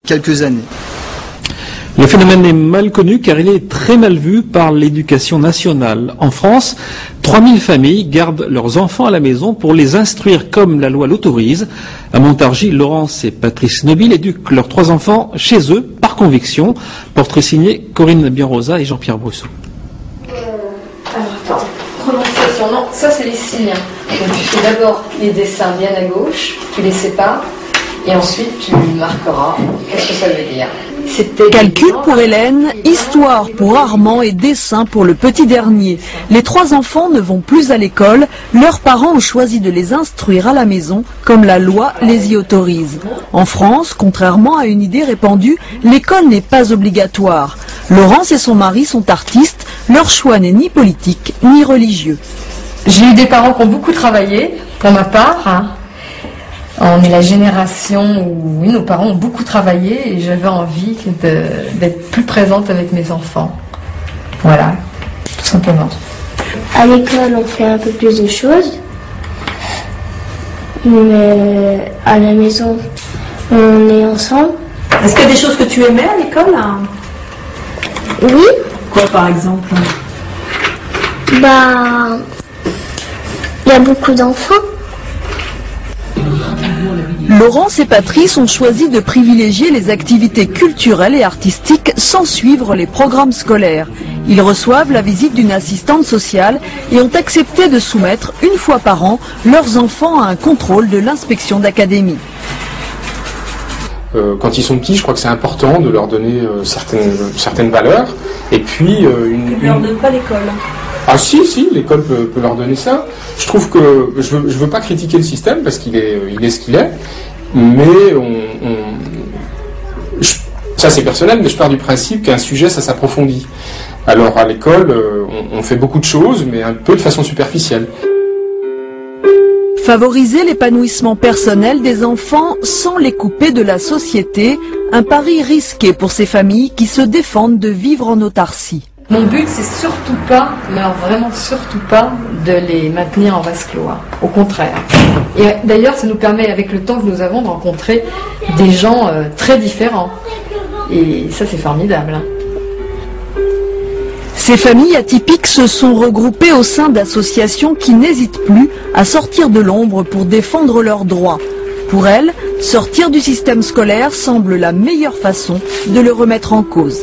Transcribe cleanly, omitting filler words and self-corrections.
quelques années. Le phénomène est mal connu car il est très mal vu par l'éducation nationale. En France, 3000 familles gardent leurs enfants à la maison pour les instruire comme la loi l'autorise. À Montargis, Laurence et Patrice Nobile éduquent leurs 3 enfants chez eux par conviction. Portrait signé Corinne Bienrosa et Jean-Pierre Brousseau. Alors attends, prononciation, non, ça c'est les signes. Donc tu fais d'abord les dessins bien à gauche, tu les sépares et ensuite tu marqueras qu'est-ce que ça veut dire. Calcul pour Hélène, histoire pour Armand et dessin pour le petit dernier. Les 3 enfants ne vont plus à l'école, leurs parents ont choisi de les instruire à la maison, comme la loi les y autorise. En France, contrairement à une idée répandue, l'école n'est pas obligatoire. Laurence et son mari sont artistes, leur choix n'est ni politique ni religieux. J'ai eu des parents qui ont beaucoup travaillé, pour ma part. On est la génération où oui, nos parents ont beaucoup travaillé et j'avais envie d'être plus présente avec mes enfants. Voilà, tout simplement. À l'école, on fait un peu plus de choses, mais à la maison, on est ensemble. Est-ce qu'il y a des choses que tu aimais à l'école, hein? Oui. Quoi par exemple? Bah, il y a beaucoup d'enfants. Laurence et Patrice ont choisi de privilégier les activités culturelles et artistiques sans suivre les programmes scolaires. Ils reçoivent la visite d'une assistante sociale et ont accepté de soumettre une fois par an leurs enfants à un contrôle de l'inspection d'académie. Quand ils sont petits, je crois que c'est important de leur donner certaines valeurs. Et puis, Tu ne leur donnes pas l'école. Ah si, l'école peut leur donner ça. Je trouve que je veux pas critiquer le système parce qu'il est ce qu'il est, mais ça c'est personnel, mais je pars du principe qu'un sujet ça s'approfondit. Alors à l'école, on fait beaucoup de choses, mais un peu de façon superficielle. Favoriser l'épanouissement personnel des enfants sans les couper de la société, un pari risqué pour ces familles qui se défendent de vivre en autarcie. Mon but, c'est surtout pas, mais alors vraiment surtout pas, de les maintenir en vase clos. Au contraire. Et d'ailleurs, ça nous permet, avec le temps que nous avons, de rencontrer des gens très différents. Et ça, c'est formidable. Ces familles atypiques se sont regroupées au sein d'associations qui n'hésitent plus à sortir de l'ombre pour défendre leurs droits. Pour elles, sortir du système scolaire semble la meilleure façon de le remettre en cause.